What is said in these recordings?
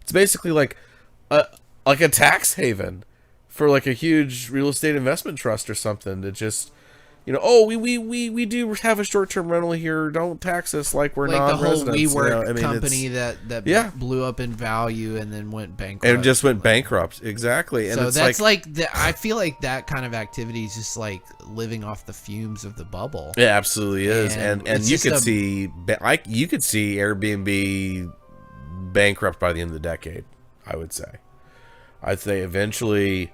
It's basically like a tax haven for like a huge real estate investment trust or something to just, oh, we do have a short-term rental here. Don't tax us like we're Like the whole non-residents. WeWork I mean, company that yeah, blew up in value and then went bankrupt. and it just went bankrupt. Exactly. And So it's that's like I feel like that kind of activity is just like living off the fumes of the bubble. it absolutely is. And you could see Airbnb bankrupt by the end of the decade, I would say. I'd say eventually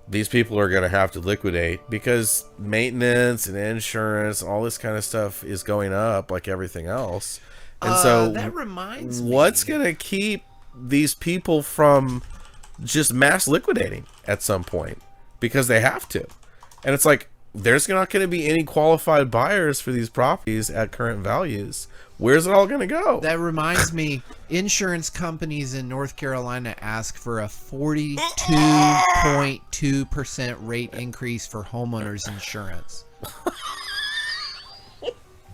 these people are going to have to liquidate because maintenance and insurance and all this kind of stuff is going up like everything else. And so that reminds me. What's going to keep these people from just mass liquidating at some point? Because they have to. And it's like, there's not going to be any qualified buyers for these properties at current values. Where's it all going to go? That reminds me, insurance companies in North Carolina ask for a 42.2% rate increase for homeowners insurance.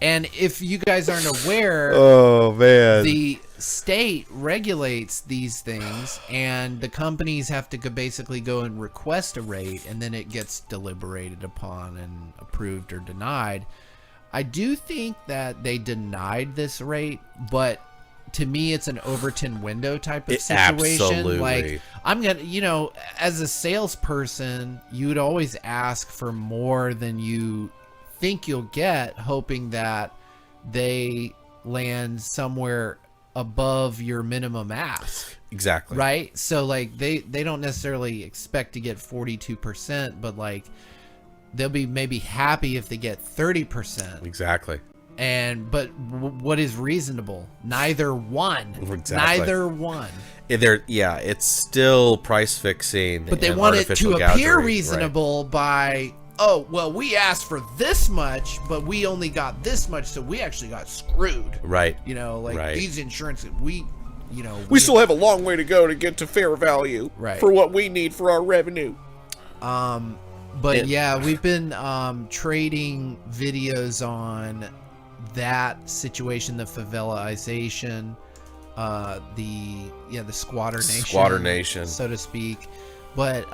And if you guys aren't aware, oh man, the state regulates these things, and the companies have to basically go and request a rate, and then it gets deliberated upon and approved or denied. I do think that they denied this rate, but to me, it's an Overton window type of situation. Absolutely. Like, I'm gonna, as a salesperson, you would always ask for more than you think you'll get, hoping that they land somewhere above your minimum ask. Exactly. Right? So, like, they don't necessarily expect to get 42%, but, like, they'll be maybe happy if they get 30%. Exactly. But what is reasonable? Neither one. Exactly. Neither one. It's still price fixing. But they want it to appear reasonable by, oh, well, we asked for this much, but we only got this much, so we actually got screwed. Right. These insurance, we still have a long way to go to get to fair value for what we need for our revenue. But yeah, we've been trading videos on that situation, the favelaization, the squatter nation, so to speak. But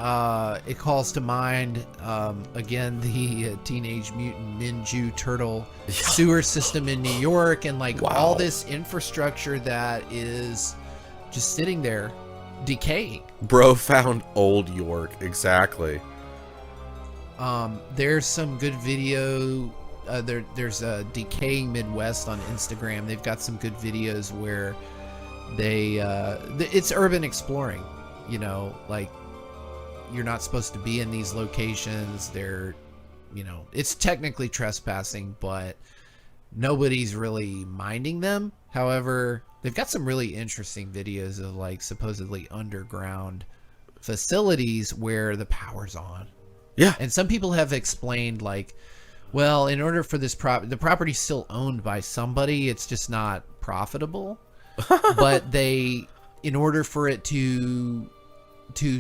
it calls to mind again the Teenage Mutant Ninja Turtle sewer system in New York, and all this infrastructure that is just sitting there decaying. Bro found old York. Exactly. There's some good video. There's a Decaying Midwest on Instagram. They've got some good videos where it's urban exploring. You're not supposed to be in these locations. It's technically trespassing, but nobody's really minding them. However, they've got some really interesting videos of supposedly underground facilities where the power's on. Yeah. And some people have explained well, in order for this the property's still owned by somebody, it's just not profitable. But in order for it to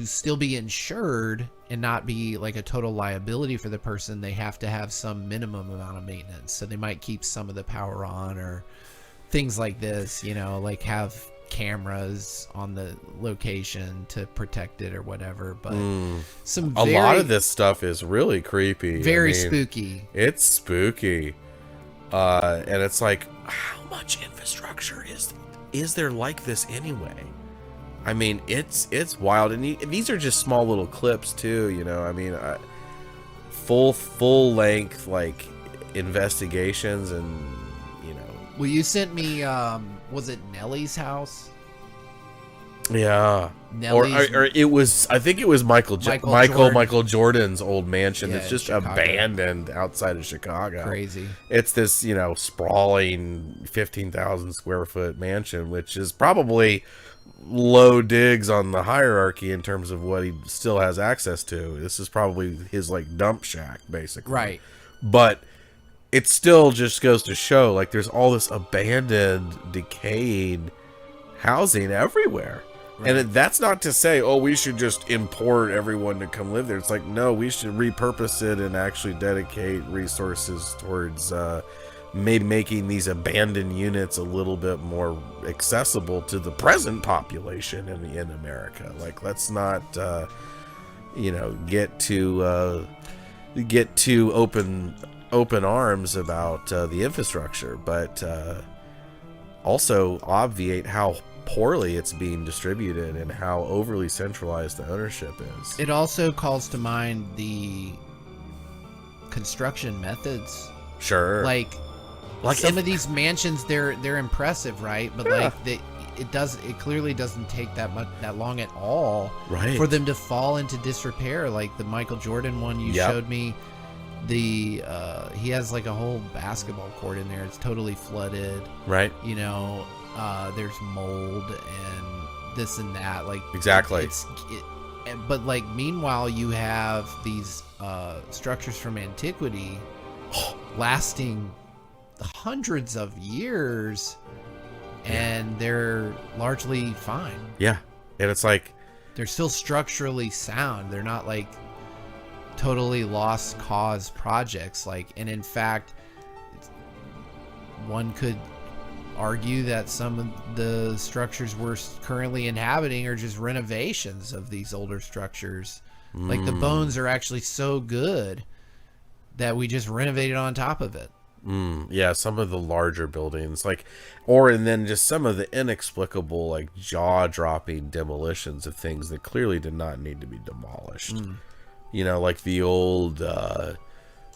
still be insured and not be a total liability for the person, they have to have some minimum amount of maintenance. So they might keep some of the power on or things like this, have cameras on the location to protect it or whatever. But a lot of this stuff is really creepy, very spooky. It's spooky, and it's how much infrastructure is there like this anyway? I mean, it's wild, and these are just small little clips too. Full length investigations, and Well, you sent me. Was it Nellie's house? Yeah. Nellie's, or it was. I think it was Michael Jordan's old mansion. Yeah, that's just Chicago. Abandoned outside of Chicago. Crazy. It's this sprawling 15,000 square foot mansion, which is probably low digs on the hierarchy in terms of what he still has access to. This is probably his dump shack, basically. Right. But it still just goes to show there's all this abandoned, decayed housing everywhere. Right. And that's not to say, we should just import everyone to come live there. It's no, we should repurpose it and actually dedicate resources towards maybe making these abandoned units a little bit more accessible to the present population in America. Like, let's not, get too open arms about the infrastructure, but also obviate how poorly it's being distributed and how overly centralized the ownership is. It also calls to mind the construction methods. Sure. Like some of these mansions, they're impressive, right? But Yeah. it clearly doesn't take that long at all, Right. for them to fall into disrepair. Like the Michael Jordan one you Yep. showed me, he has like a whole basketball court in there. It's totally flooded. Right. There's mold and this and that. Like, Exactly. But like, meanwhile, you have these structures from antiquity lasting hundreds of years, and they're largely fine. Yeah. And it's like, They're still structurally sound. They're not like totally lost cause projects. And in fact, one could argue that some of the structures we're currently inhabiting are just renovations of these older structures. Like, the bones are actually so good that we just renovated on top of it. yeah, some of the larger buildings, and then just some of the inexplicable, like, jaw-dropping demolitions of things that clearly did not need to be demolished. Like the old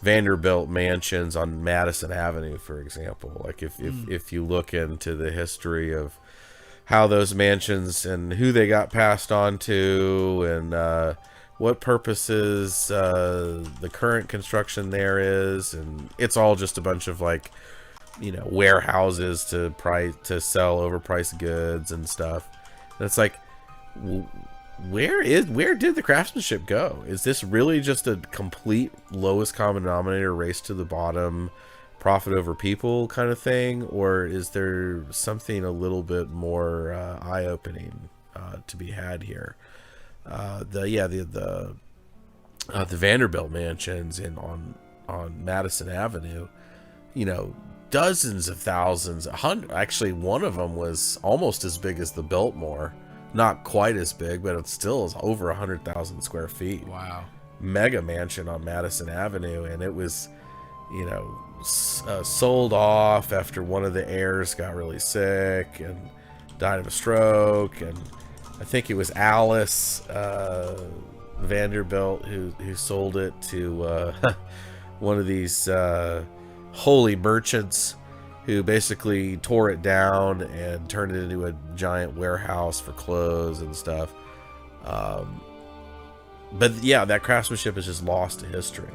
Vanderbilt mansions on Madison Avenue, for example. Like, if you look into the history of how those mansions and who they got passed on to, and what purposes the current construction there is, and it's all just a bunch of, like, warehouses to sell overpriced goods and stuff. And it's like, where did the craftsmanship go? Is this really just a complete lowest common denominator, race to the bottom, profit over people kind of thing, or is there something a little bit more eye-opening to be had here? The Vanderbilt mansions on Madison Avenue, dozens of thousands, actually one of them was almost as big as the Biltmore. Not quite as big, but it still is over 100,000 square feet. Wow. Mega mansion on Madison Avenue, and it was, sold off after one of the heirs got really sick and died of a stroke, and I think it was Alice Vanderbilt who sold it to one of these holy merchants, who basically tore it down and turned it into a giant warehouse for clothes and stuff. But yeah, that craftsmanship is just lost to history.